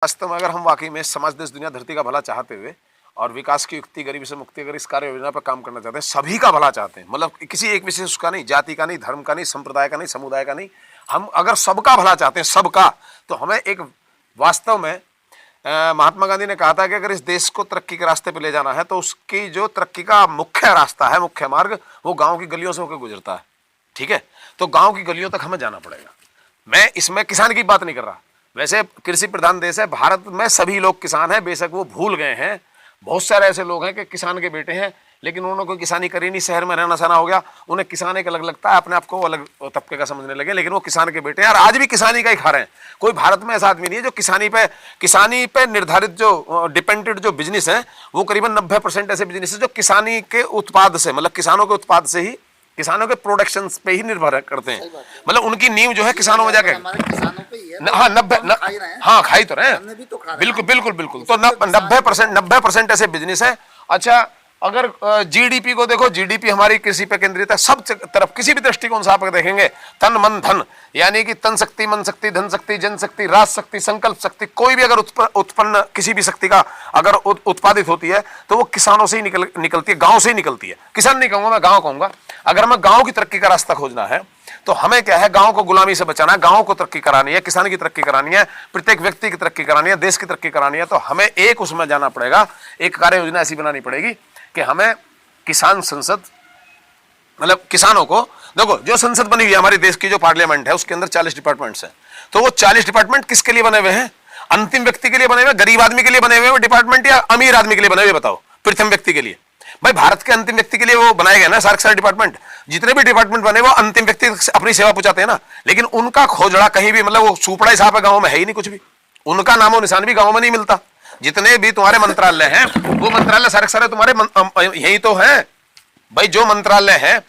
वास्तव में अगर हम वाकई में समाज देश दुनिया धरती का भला चाहते हुए और विकास की युक्ति गरीबी से मुक्ति अगर इस कार्य योजना पर काम करना चाहते हैं, सभी का भला चाहते हैं, मतलब किसी एक विशेष का नहीं, जाति का नहीं, धर्म का नहीं, संप्रदाय का नहीं, समुदाय का नहीं, हम अगर सबका भला चाहते हैं, सबका, तो हमें एक वास्तव में महात्मा गांधी ने कहा था कि अगर इस देश को तरक्की के रास्ते पर ले जाना है तो उसकी जो तरक्की का मुख्य रास्ता है, मुख्य मार्ग, वो गाँव की गलियों से होकर गुजरता है। ठीक है, तो गाँव की गलियों तक हमें जाना पड़ेगा। मैं इसमें किसान की बात नहीं कर रहा, वैसे कृषि प्रधान देश है, भारत में सभी लोग किसान हैं, बेशक वो भूल गए हैं। बहुत सारे ऐसे लोग हैं कि किसान के बेटे हैं लेकिन उन्होंने कोई किसानी करी नहीं, शहर में रहना सहना हो गया, उन्हें किसान एक अलग लगता है, अपने आप को अलग तबके का समझने लगे, लेकिन वो किसान के बेटे हैं और आज भी किसानी का ही खा रहे हैं। कोई भारत में ऐसा आदमी नहीं है जो किसानी पे निर्धारित जो डिपेंडेंट जो बिजनेस है वो करीबन 90% ऐसे बिजनेस है जो किसानी के उत्पाद से, मतलब किसानों के उत्पाद से ही, किसानों के प्रोडक्शन पे ही निर्भर करते हैं। मतलब उनकी नींव जो है किसानों में जाके, हाँ 90, हाँ खाई तो रहे, बिल्कुल बिल्कुल बिल्कुल। तो 90% ऐसे बिजनेस है। अच्छा, अगर जीडीपी को देखो, जीडीपी हमारी कृषि पे केंद्रित है, सब तरफ किसी भी दृष्टिकोण से आप देखेंगे, तन मन धन, यानी कि तन शक्ति, मन शक्ति, धन शक्ति, जन शक्ति, राज शक्ति, संकल्प शक्ति, कोई भी अगर उत्पन्न किसी भी शक्ति का अगर उत्पादित होती है तो वो किसानों से ही निकलती है, गांव से ही निकलती है। किसान नहीं कहूंगा मैं, गांव कहूंगा। अगर हमें गांव की तरक्की का रास्ता खोजना है तो हमें क्या है, गांव को गुलामी से बचाना है, गांव को तरक्की करानी है, किसान की तरक्की करानी है, प्रत्येक व्यक्ति की तरक्की करानी है, देश की तरक्की करानी है, तो हमें एक उसमें जाना पड़ेगा, एक कार्य योजना ऐसी बनानी पड़ेगी कि हमें किसान संसद, मतलब किसानों को, देखो जो संसद बनी हुई है हमारे देश की, जो पार्लियामेंट है, उसके अंदर 40 डिपार्टमेंट्स हैं। तो वो 40 डिपार्टमेंट किसके लिए बने हुए हैं? अंतिम व्यक्ति के लिए बने हुए, गरीब आदमी के लिए बने हुए डिपार्टमेंट या अमीर आदमी के लिए बने हुए? बताओ, प्रथम व्यक्ति के लिए। भाई भारत के अंतिम व्यक्ति के लिए वो बनाए गए ना सारे डिपार्टमेंट। जितने भी डिपार्टमेंट बने वो अंतिम व्यक्ति अपनी सेवा पहुंचाते हैं ना, लेकिन उनका खोजड़ा कहीं भी, मतलब वो सुपड़ा हिसाब है, गाँव में है ही नहीं कुछ भी, उनका नामो निशान भी गाँव में नहीं मिलता। जितने भी तुम्हारे मंत्रालय हैं वो मंत्रालय सारे तुम्हारे यही तो है भाई। जो मंत्रालय है,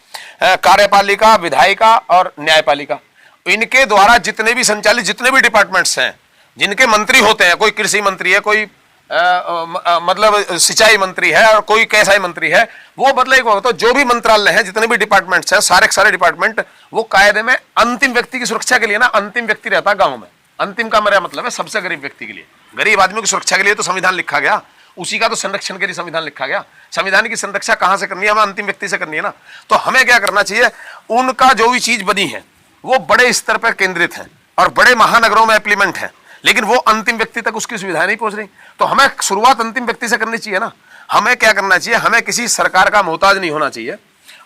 कार्यपालिका, विधायिका और न्यायपालिका, इनके द्वारा जितने भी संचालित जितने भी डिपार्टमेंट्स हैं, जिनके मंत्री होते हैं, कोई कृषि मंत्री है, कोई मतलब सिंचाई मंत्री है और कोई कैसा ही मंत्री है, वो मतलब तो जो भी मंत्रालय है, जितने भी डिपार्टमेंट्स हैं, सारे डिपार्टमेंट वो कायदे में अंतिम व्यक्ति की सुरक्षा के लिए ना, अंतिम व्यक्ति रहता है गाँव में। अंतिम का मेरा मतलब है सबसे गरीब व्यक्ति के लिए, गरीब आदमी की सुरक्षा के लिए तो संविधान लिखा गया, उसी का तो संरक्षण के लिए संविधान लिखा गया। संविधान की संरक्षा कहां से करनी है? हमें अंतिम व्यक्ति से करनी है ना। तो हमें क्या करना चाहिए, उनका जो भी चीज बनी है वो बड़े स्तर पर केंद्रित है और बड़े महानगरों में इंप्लीमेंट है, लेकिन वो अंतिम व्यक्ति तक उसकी सुविधा नहीं पहुंच रही। तो हमें शुरुआत अंतिम व्यक्ति से करनी चाहिए ना। हमें क्या करना चाहिए, हमें किसी सरकार का मोहताज नहीं होना चाहिए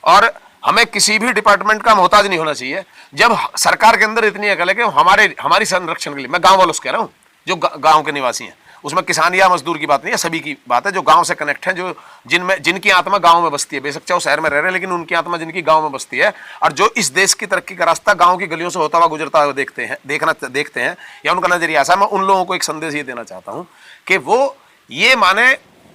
और हमें किसी भी डिपार्टमेंट का मोहताज नहीं होना चाहिए। जब सरकार के अंदर इतनी अकल है कि हमारी संरक्षण के लिए, मैं गांव वालों से कह रहा हूं, जो गांव के निवासी हैं, उसमें किसान या मजदूर की बात नहीं है, सभी की बात है, जो गांव से कनेक्ट हैं, जो जिनकी आत्मा गांव में बसती है, बेशक चाहे शहर में रह रहे हैं, लेकिन उनकी आत्मा जिनकी गांव में बसती है, और जो इस देश की तरक्की का रास्ता गांव की गलियों से होता हुआ गुजरता हुआ देखते हैं या उनका नजरिया ऐसा। मैं उन लोगों को एक संदेश ये देना चाहता हूं कि वो ये माने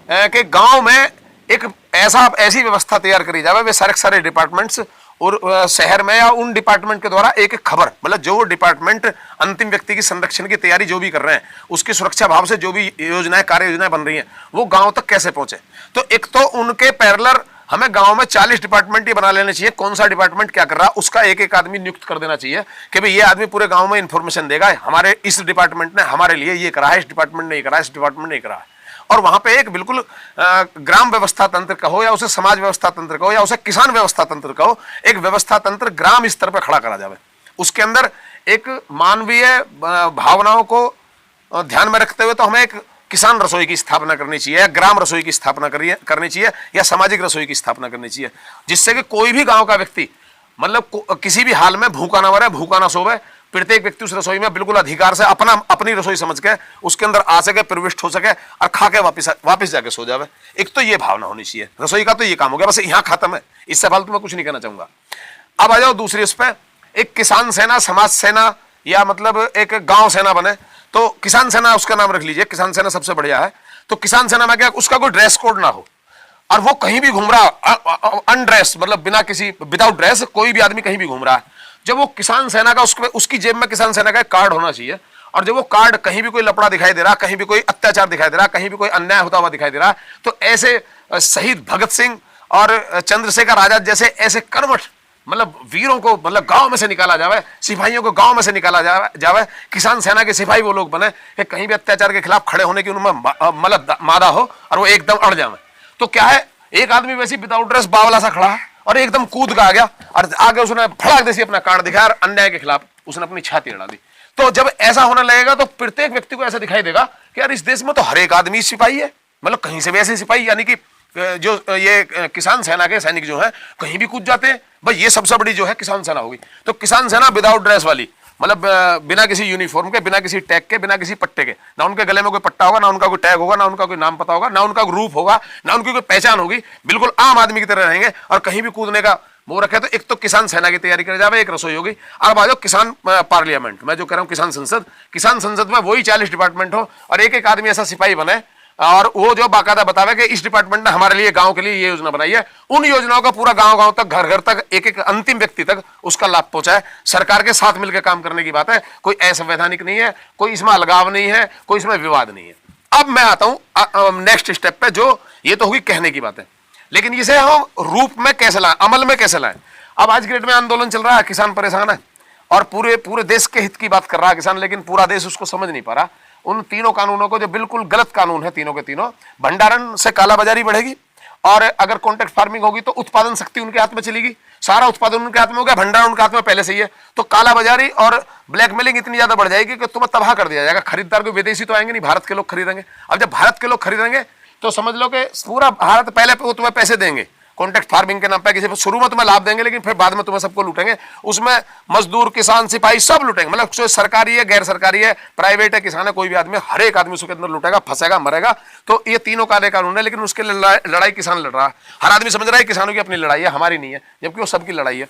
कि गांव में एक ऐसी व्यवस्था तैयार करी जाए, वे सारे डिपार्टमेंट्स और शहर में या उन डिपार्टमेंट के द्वारा एक खबर, मतलब जो डिपार्टमेंट अंतिम व्यक्ति की संरक्षण की तैयारी जो भी कर रहे हैं, उसकी सुरक्षा भाव से जो भी योजनाएं, कार्य योजनाएं बन रही हैं, वो गांव तक कैसे पहुंचे। तो एक तो उनके पैरेलल हमें गांव में 40 डिपार्टमेंट ही बना लेने चाहिए। कौन सा डिपार्टमेंट क्या कर रहा है उसका एक आदमी नियुक्त कर देना चाहिए कि भाई ये आदमी पूरे गाँव में इंफॉर्मेशन देगा, हमारे इस डिपार्टमेंट ने हमारे लिए ये करा है, इस डिपार्टमेंट ने ये करा है, इस डिपार्टमेंट ने ये करा है। और वहां पे एक बिल्कुल ग्राम व्यवस्था तंत्र कहो या उसे समाज व्यवस्था तंत्र कहो या उसे किसान व्यवस्था तंत्र कहो, एक व्यवस्था तंत्र ग्राम स्तर पर खड़ा करा जाए। उसके अंदर एक मानवीय भावनाओं को ध्यान में रखते हुए तो हमें एक किसान रसोई की स्थापना करनी चाहिए या ग्राम रसोई की स्थापना करनी चाहिए या सामाजिक रसोई की स्थापना करनी चाहिए, जिससे कि कोई भी गांव का व्यक्ति मतलब किसी भी हाल में भूखा ना मरे, भूखा ना सोवे, प्रत्येक व्यक्ति उस रसोई में बिल्कुल अधिकार से अपनी रसोई समझ के उसके अंदर आ सके, प्रविष्ट हो सके और खा के वापस जाके सो जावे। एक तो ये भावना होनी चाहिए। रसोई का तो ये काम हो गया, बस यहाँ खत्म है, इससे फालतू मैं कुछ नहीं कहना चाहूंगा। अब आ जाओ दूसरी उस पर, एक किसान सेना, समाज सेना या मतलब एक गांव सेना बने। तो किसान सेना उसका नाम रख लीजिए, किसान सेना सबसे बढ़िया है। तो किसान सेना में क्या, उसका कोई ड्रेस कोड ना हो और वो कहीं भी घूम रहा अनड्रेस, मतलब बिना किसी विदाउट ड्रेस कोई भी आदमी कहीं भी घूम रहा है। जब वो किसान सेना का उसकी जेब में किसान सेना का एक कार्ड होना चाहिए, और जब वो कार्ड कहीं भी कोई लफड़ा दिखाई दे रहा, कहीं भी कोई अत्याचार दिखाई दे रहा, कहीं भी कोई अन्याय होता हुआ दिखाई दे रहा, तो ऐसे शहीद भगत सिंह और चंद्रशेखर आजाद जैसे ऐसे कर्मठ मतलब वीरों को मतलब गांव में से निकाला जावे, सिपाहियों को गांव में से निकाला जावे, किसान सेना के सिपाही वो लोग बने कि कहीं भी अत्याचार के खिलाफ खड़े होने की उनमें मतलब मादा हो और वो एकदम अड़ जावे। तो क्या है, एक आदमी वैसे विदाउट ड्रेस बावला सा खड़ा है और एकदम कूद का आ गया और आगे उसने फड़ाक देसी अपना कार्ड दिखाया और अन्याय के खिलाफ उसने अपनी छाती अड़ा दी। तो जब ऐसा होने लगेगा तो प्रत्येक व्यक्ति को ऐसा दिखाई देगा कि यार इस देश में तो हर एक आदमी सिपाही है, मतलब कहीं से भी ऐसे सिपाही, यानी कि जो ये किसान सेना के सैनिक जो है कहीं भी कूद जाते हैं। भाई ये सबसे बड़ी जो है किसान सेना होगी। तो किसान सेना विदाउट ड्रेस वाली, मतलब बिना किसी यूनिफॉर्म के, बिना किसी टैग के, बिना किसी पट्टे के, ना उनके गले में कोई पट्टा होगा, ना उनका कोई टैग होगा, ना उनका कोई नाम पता होगा, ना उनका रूप होगा, ना उनकी कोई पहचान होगी, बिल्कुल आम आदमी की तरह रहेंगे और कहीं भी कूदने का वो रखे। तो एक तो किसान सेना की तैयारी करे जावे, एक रसोई होगी। अब आ जाओ किसान पार्लियामेंट, मैं जो कह रहा हूँ किसान संसद में वही 40 डिपार्टमेंट हो और एक एक आदमी ऐसा सिपाही बने और वो जो बाकायदा बतावे कि इस डिपार्टमेंट ने हमारे लिए गांव के लिए ये योजना बनाई है, उन योजनाओं का पूरा गांव गांव तक, घर घर तक, एक एक अंतिम व्यक्ति तक उसका लाभ पहुंचाए। सरकार के साथ मिलकर काम करने की बात है, कोई असंवैधानिक नहीं है, कोई इसमें अलगाव नहीं है, कोई इसमें विवाद नहीं है। अब मैं आता हूं नेक्स्ट स्टेप पे, जो ये तो होगी कहने की बात है, लेकिन इसे हम रूप में कैसे लाएं, अमल में कैसे लाएं। अब आज की डेट में आंदोलन चल रहा है, किसान परेशान है और पूरे देश के हित की बात कर रहा है किसान, लेकिन पूरा देश उसको समझ नहीं पा रहा। उन तीनों कानूनों को, जो बिल्कुल गलत कानून है तीनों के तीनों, भंडारण से कालाबाजारी बढ़ेगी और अगर कॉन्ट्रैक्ट फार्मिंग होगी तो उत्पादन शक्ति उनके हाथ में चलेगी, सारा उत्पादन उनके हाथ में हो गया, भंडारण उनके हाथ में पहले से ही है। तो कालाबाजारी और ब्लैकमेलिंग इतनी ज्यादा बढ़ जाएगी कि तुम्हें तबाह कर दिया जाएगा। खरीदार को विदेशी तो आएंगे नहीं, भारत के लोग खरीदेंगे। अब जब भारत के लोग खरीदेंगे तो समझ लो कि पूरा भारत पहले वो तुम्हें पैसे देंगे कॉन्ट्रैक्ट फार्मिंग के नाम पे, किसी शुरू में तुम्हें लाभ देंगे लेकिन फिर बाद में तुम्हें सबको लूटेंगे। उसमें मजदूर, किसान, सिपाही सब लूटेंगे, मतलब जो सरकारी है, गैर सरकारी है, प्राइवेट है, किसान है, कोई भी आदमी, हर एक आदमी उसके अंदर लूटेगा, फंसेगा, मरेगा। तो ये तीनों काले कानून है, लेकिन उसके लड़ाई किसान लड़ रहा है। हर आदमी समझ रहा है किसानों की अपनी लड़ाई है, हमारी नहीं है, जबकि वो सबकी लड़ाई है।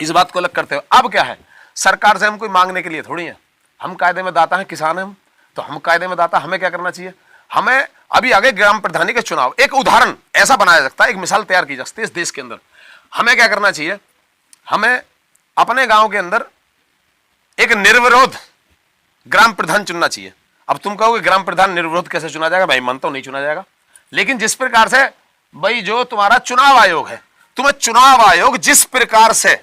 इस बात को अलग करते हो। अब क्या है, सरकार से हम कोई मांगने के लिए थोड़ी है, हम कायदे में दाता हैं, किसान हैं हम, तो हम कायदे में दाता, हमें क्या करना चाहिए। हमें अभी आगे ग्राम प्रधानी के चुनाव, एक उदाहरण ऐसा बनाया जा सकता है, एक मिसाल तैयार की जा सकती है इस देश के अंदर। हमें क्या करना चाहिए, हमें अपने गांव के अंदर एक निर्विरोध ग्राम प्रधान चुनना चाहिए। अब तुम कहोगे ग्राम प्रधान निर्विरोध कैसे चुना जाएगा, भाई मानता हूं नहीं चुना जाएगा, लेकिन जिस प्रकार से भाई जो तुम्हारा चुनाव आयोग है, तुम्हें चुनाव आयोग जिस प्रकार से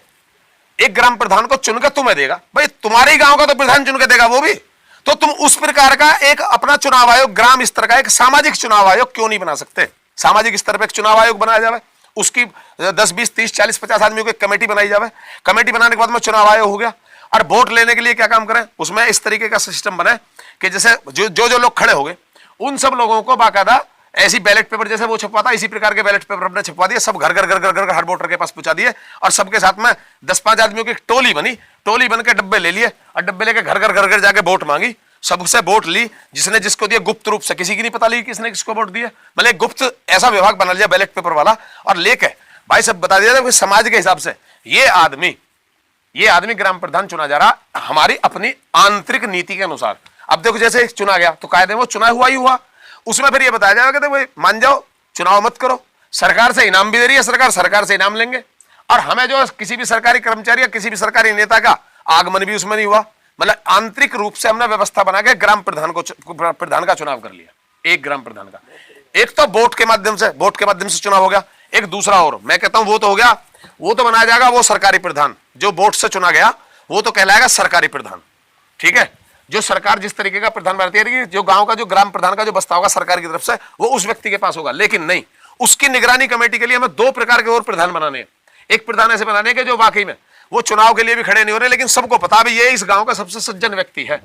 एक ग्राम प्रधान को चुनकर तुम्हें देगा, भाई तुम्हारे गांव का तो प्रधान चुनकर देगा वो भी, तो तुम उस प्रकार का एक अपना चुनाव आयोग, ग्राम स्तर का एक सामाजिक चुनाव आयोग क्यों नहीं बना सकते। सामाजिक स्तर पर एक चुनाव आयोग बनाया जाए, उसकी 10, 20, 30, 40, 50 आदमियों की कमेटी बनाई जाए। कमेटी बनाने के बाद में चुनाव आयोग हो गया और वोट लेने के लिए क्या काम करें, उसमें इस तरीके का सिस्टम बने कि जैसे जो लोग खड़े हो गए उन सब लोगों को बाकायदा ऐसी बैलेट पेपर जैसे वो छपवाता, इसी प्रकार के बैलेट पेपर अपने छपवा दिए, सब घर घर घर घर घर हर वोटर के पास पहुंचा दिए और सबके साथ में 10-5 आदमियों की टोली बनी, टोली बन के डब्बे ले लिए और डब्बे लेके घर घर घर घर जाके वोट मांगी, सबसे वोट ली, जिसने जिसको दिया गुप्त रूप से, किसी की नहीं पता लगी किसने किसको वोट दिया, मतलब गुप्त ऐसा विभाग बना लिया बैलेट पेपर वाला और लेके भाई सब बता दिया था समाज के हिसाब से ये आदमी ग्राम प्रधान चुना जा रहा हमारी अपनी आंतरिक नीति के अनुसार। अब देखो जैसे चुना गया तो कायदे में चुना हुआ ही हुआ, उसमें फिर ये बताया जाएगा कि मान जाओ चुनाव मत करो, सरकार से इनाम भी दे रही है, सरकार से इनाम लेंगे और हमें जो किसी भी सरकारी कर्मचारी या किसी भी सरकारी नेता का आगमन भी उसमें नहीं हुआ। मतलब आंतरिक रूप से हमने व्यवस्था बना के ग्राम प्रधान का चुनाव कर लिया, एक ग्राम प्रधान का। एक तो वोट के माध्यम से चुनाव हो गया, एक दूसरा और मैं कहता हूं वो तो हो गया, वो तो बनाया जाएगा वो सरकारी प्रधान, जो वोट से चुना गया वो तो कहलाएगा सरकारी प्रधान, ठीक है। जो सरकार जिस तरीके का प्रधान बनाती है, जो गांव का जो ग्राम प्रधान का जो बस्ता होगा सरकार की तरफ से वो उस व्यक्ति के पास होगा, लेकिन नहीं, उसकी निगरानी कमेटी के लिए हमें 2 प्रकार के और प्रधान बनाने हैं। एक प्रधान ऐसे बनाने के जो वाकई में वो चुनाव के लिए भी खड़े नहीं हो रहे, लेकिन सबको पता भी ये इस गांव का सबसे सज्जन व्यक्ति है,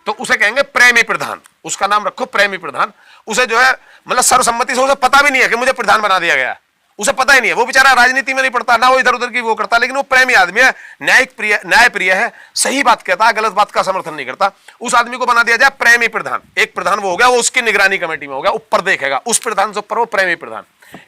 तो उसे कहेंगे प्रेमी प्रधान, उसका नाम रखो प्रेमी प्रधान। उसे जो है मतलब सर्वसम्मति से उसे पता भी नहीं है कि मुझे प्रधान बना दिया गया, उसे पता ही नहीं है, वो बेचारा राजनीति में नहीं पड़ता, ना वो इधर उधर की वो करता, लेकिन वो प्रेमी आदमी है, न्याय प्रिय है, सही बात कहता है, गलत बात का समर्थन नहीं करता, उस आदमी को बना दिया जाए प्रेमी प्रधान। एक प्रधान वो हो गया, वो उसकी निगरानी कमेटी में होगा, ऊपर देखेगा, उस प्रधान से ऊपर वो प्रेमी प्रधान।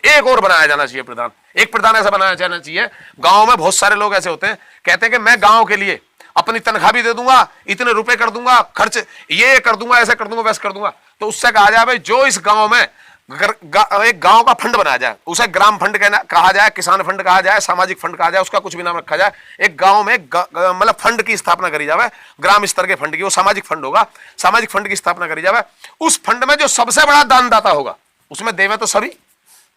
एक और बनाया जाना चाहिए प्रधान, एक प्रधान ऐसा बनाया जाना चाहिए, गांव में बहुत सारे लोग ऐसे होते हैं कहते हैं कि मैं गांव के लिए अपनी तनख्वाह भी दे दूंगा, इतने रुपए कर दूंगा, खर्च ये कर दूंगा, ऐसा कर दूंगा, वैसा कर दूंगा। तो उससे कहा जाए भाई जो इस गांव में एक गांव का फंड बनाया जाए, उसे ग्राम फंड कहा जाए, किसान फंड कहा जाए, सामाजिक फंड कहा जाए, उसका कुछ भी नाम रखा जाए। एक गांव में मतलब फंड की स्थापना करी जाए, ग्राम स्तर के फंड की, वो सामाजिक फंड होगा, सामाजिक फंड की स्थापना करी जाए। उस फंड में जो सबसे बड़ा दानदाता होगा उसमें देवे तो सभी,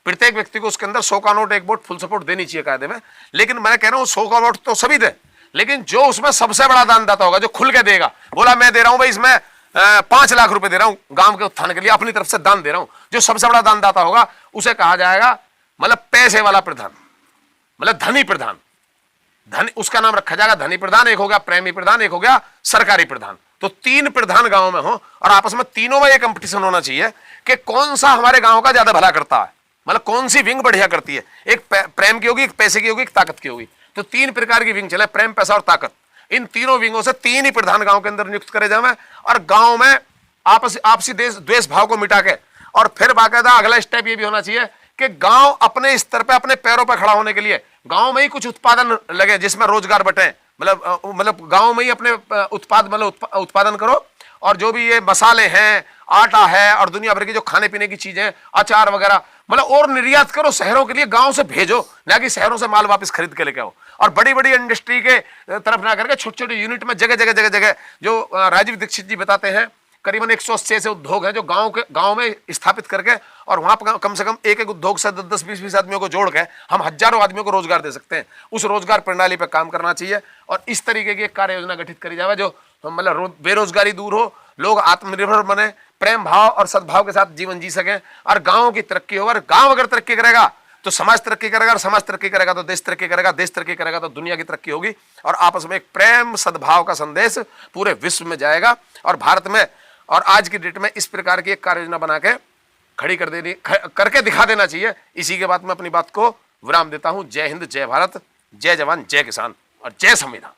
प्रत्येक व्यक्ति को उसके अंदर 100 का नोट 1 वोट फुल सपोर्ट देनी चाहिए कायदे में। लेकिन मैं कह रहा हूं 100 का वोट तो सभी दे, लेकिन जो उसमें सबसे बड़ा दानदाता होगा, जो खुल के देगा, बोला मैं दे रहा हूं भाई इसमें 5 लाख रुपए दे रहा हूं गांव के उत्थान के लिए, अपनी तरफ से दान दे रहा हूं, जो सबसे बड़ा दानदाता होगा उसे कहा जाएगा मतलब पैसे वाला प्रधान, मतलब धनी प्रधान। धनी उसका नाम रखा जाएगा धनी प्रधान। एक हो गया प्रेमी प्रधान, एक हो गया सरकारी प्रधान। तो 3 प्रधान गांव में हो और आपस में तीनों में ये कंपटीशन होना चाहिए कि कौन सा हमारे गांव का ज्यादा भला करता है, मतलब कौन सी विंग बढ़िया करती है। एक प्रेम की होगी, एक पैसे की होगी, एक ताकत की होगी। तो 3 प्रकार की विंग चले, प्रेम, पैसा और ताकत। इन तीनों विंगों से 3 ही प्रधान गांव के अंदर नियुक्त करे जाए और गांव में आपसी द्वेष भाव को मिटा के, और फिर बाकायदा अगला स्टेप ये भी होना चाहिए कि गांव अपने स्तर पे अपने पैरों पर खड़ा होने के लिए गांव में ही कुछ उत्पादन लगे जिसमें रोजगार बटे। मतलब गांव में ही अपने उत्पादन करो, और जो भी ये मसाले हैं, आटा है और दुनिया भर की जो खाने पीने की चीजें, अचार वगैरह, मतलब और निर्यात करो शहरों के लिए, गांव से भेजो, ना कि शहरों से माल वापस खरीद के लेके आओ। और बड़ी बड़ी इंडस्ट्री के तरफ ना करके छोटे छोटे यूनिट में जगह जगह जगह जगह, जो राजीव दीक्षित जी बताते हैं, करीबन 180 ऐसे उद्योग हैं जो गांव में स्थापित करके, और वहां पर कम से कम एक उद्योग से 10 20 आदमियों को जोड़ के हम हजारों आदमियों को रोजगार दे सकते हैं। उस रोजगार प्रणाली पर काम करना चाहिए और इस तरीके की एक कार्य योजना गठित करी जाए जो मतलब बेरोजगारी दूर हो, लोग आत्मनिर्भर बने, प्रेम भाव और सद्भाव के साथ जीवन जी सकें, और गाँव की तरक्की हो। और गाँव अगर तरक्की करेगा तो समाज तरक्की करेगा, और समाज तरक्की करेगा तो देश तरक्की करेगा, देश तरक्की करेगा तो दुनिया की तरक्की होगी, और आपस में एक प्रेम सद्भाव का संदेश पूरे विश्व में जाएगा। और भारत में और आज की डेट में इस प्रकार की एक कार्य योजना बना के खड़ी करके दिखा देना चाहिए। इसी के बाद मैं अपनी बात को विराम देता हूं। जय हिंद, जय भारत, जय जवान, जय किसान और जय संविधान।